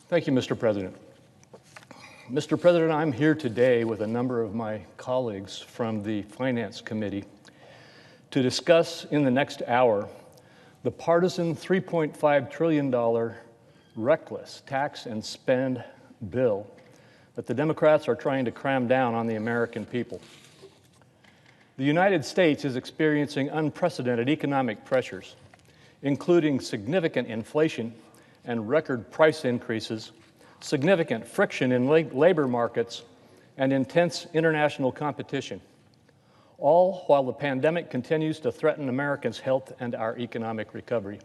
Thank you, Mr. President. Mr. President, I'm here today with a number of my colleagues from the Finance Committee to discuss in the next hour the partisan $3.5 trillion reckless tax and spend bill that the Democrats are trying to cram down on the American people. The United States is experiencing unprecedented economic pressures, including significant inflation and record price increases, significant friction in labor markets, and intense international competition, all while the pandemic continues to threaten Americans' health and our economic recovery.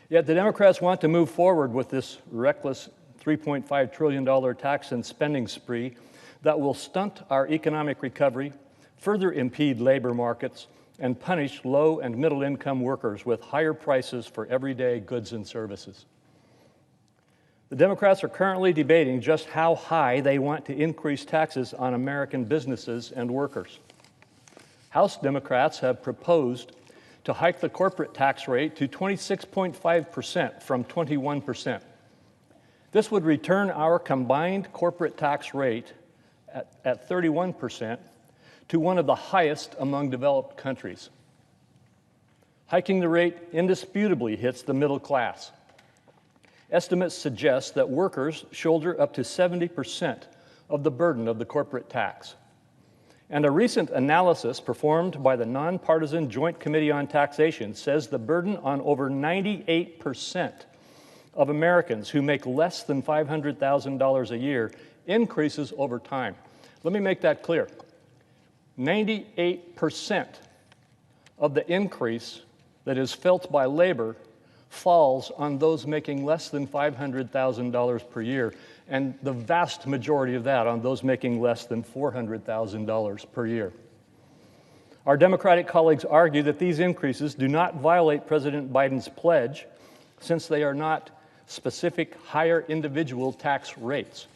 Yet the Democrats want to move forward with this reckless $3.5 trillion tax and spending spree that will stunt our economic recovery, further impede labor markets, and punish low and middle income workers with higher prices for everyday goods and services. The Democrats are currently debating just how high they want to increase taxes on American businesses and workers. House Democrats have proposed to hike the corporate tax rate to 26.5% from 21%. This would return our combined corporate tax rate at 31% to one of the highest among developed countries. Hiking the rate indisputably hits the middle class. Estimates suggest that workers shoulder up to 70% of the burden of the corporate tax. And a recent analysis performed by the Nonpartisan Joint Committee on Taxation says the burden on over 98% of Americans who make less than $500,000 a year increases over time. Let me make that clear. 98% of the increase that is felt by labor falls on those making less than $500,000 per year, and the vast majority of that on those making less than $400,000 per year. Our Democratic colleagues argue that these increases do not violate President Biden's pledge, since they are not specific higher individual tax rates.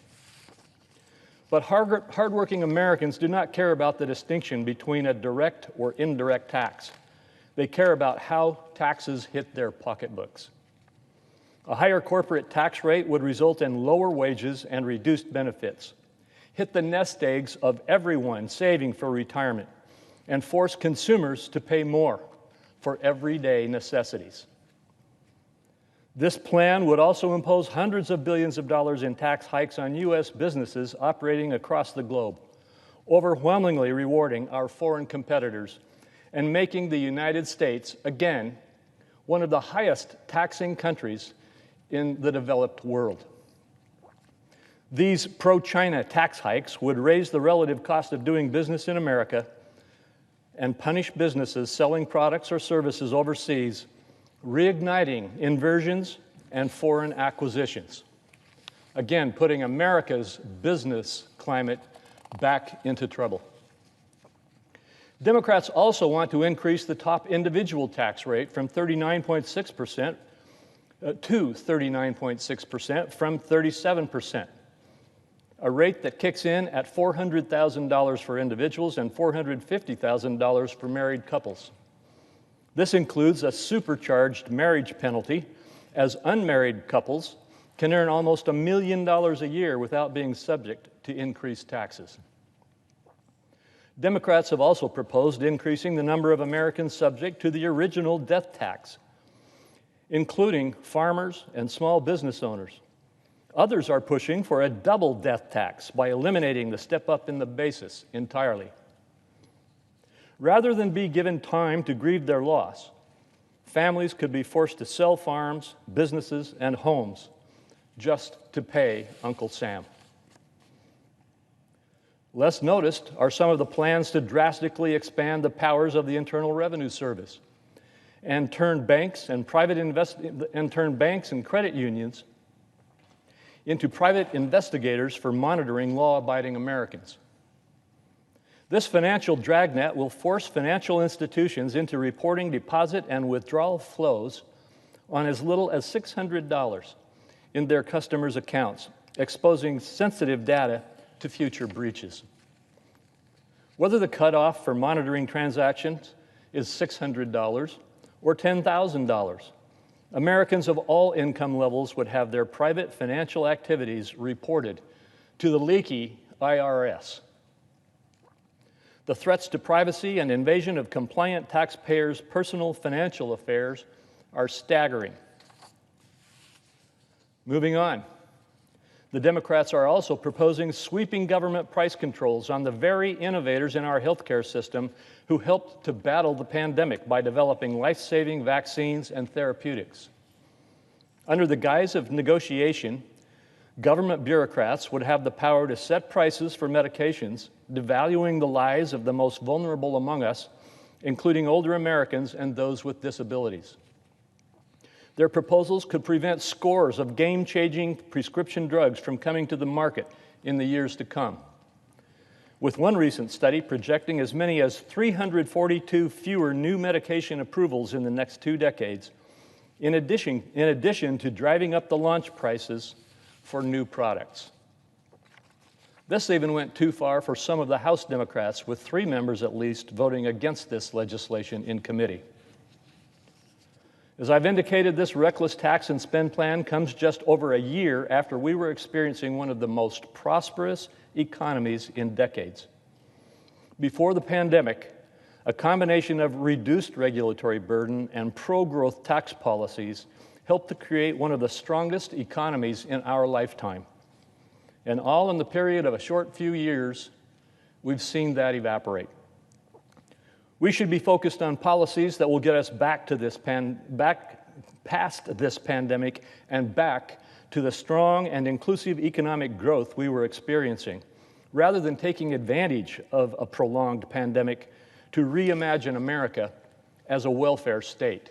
But hardworking Americans do not care about the distinction between a direct or indirect tax. They care about how taxes hit their pocketbooks. A higher corporate tax rate would result in lower wages and reduced benefits, hit the nest eggs of everyone saving for retirement, and force consumers to pay more for everyday necessities. This plan would also impose hundreds of billions of dollars in tax hikes on U.S. businesses operating across the globe, overwhelmingly rewarding our foreign competitors and making the United States, again, one of the highest taxing countries in the developed world. These pro-China tax hikes would raise the relative cost of doing business in America and punish businesses selling products or services overseas, reigniting inversions and foreign acquisitions. Again, putting America's business climate back into trouble. Democrats also want to increase the top individual tax rate from 39.6% to 39.6% from 37%, a rate that kicks in at $400,000 for individuals and $450,000 for married couples. This includes a supercharged marriage penalty, as unmarried couples can earn almost $1 million a year without being subject to increased taxes. Democrats have also proposed increasing the number of Americans subject to the original death tax, including farmers and small business owners. Others are pushing for a double death tax by eliminating the step up in the basis entirely. Rather than be given time to grieve their loss, families could be forced to sell farms, businesses, and homes just to pay Uncle Sam. Less noticed are some of the plans to drastically expand the powers of the Internal Revenue Service and turn banks and credit unions into private investigators for monitoring law-abiding Americans. This financial dragnet will force financial institutions into reporting deposit and withdrawal flows on as little as $600 in their customers' accounts, exposing sensitive data to future breaches. Whether the cutoff for monitoring transactions is $600 or $10,000, Americans of all income levels would have their private financial activities reported to the leaky IRS. The threats to privacy and invasion of compliant taxpayers' personal financial affairs are staggering. Moving on. The Democrats are also proposing sweeping government price controls on the very innovators in our healthcare system who helped to battle the pandemic by developing life-saving vaccines and therapeutics. Under the guise of negotiation, government bureaucrats would have the power to set prices for medications, devaluing the lives of the most vulnerable among us, including older Americans and those with disabilities. Their proposals could prevent scores of game-changing prescription drugs from coming to the market in the years to come, with one recent study projecting as many as 342 fewer new medication approvals in the next 2 decades, in addition to driving up the launch prices for new products. This even went too far for some of the House Democrats, with 3 members at least voting against this legislation in committee. As I've indicated, this reckless tax and spend plan comes just over a year after we were experiencing one of the most prosperous economies in decades. Before the pandemic, a combination of reduced regulatory burden and pro-growth tax policies helped to create one of the strongest economies in our lifetime. And all in the period of a short few years, we've seen that evaporate. We should be focused on policies that will get us back past this pandemic and back to the strong and inclusive economic growth we were experiencing, rather than taking advantage of a prolonged pandemic to reimagine America as a welfare state.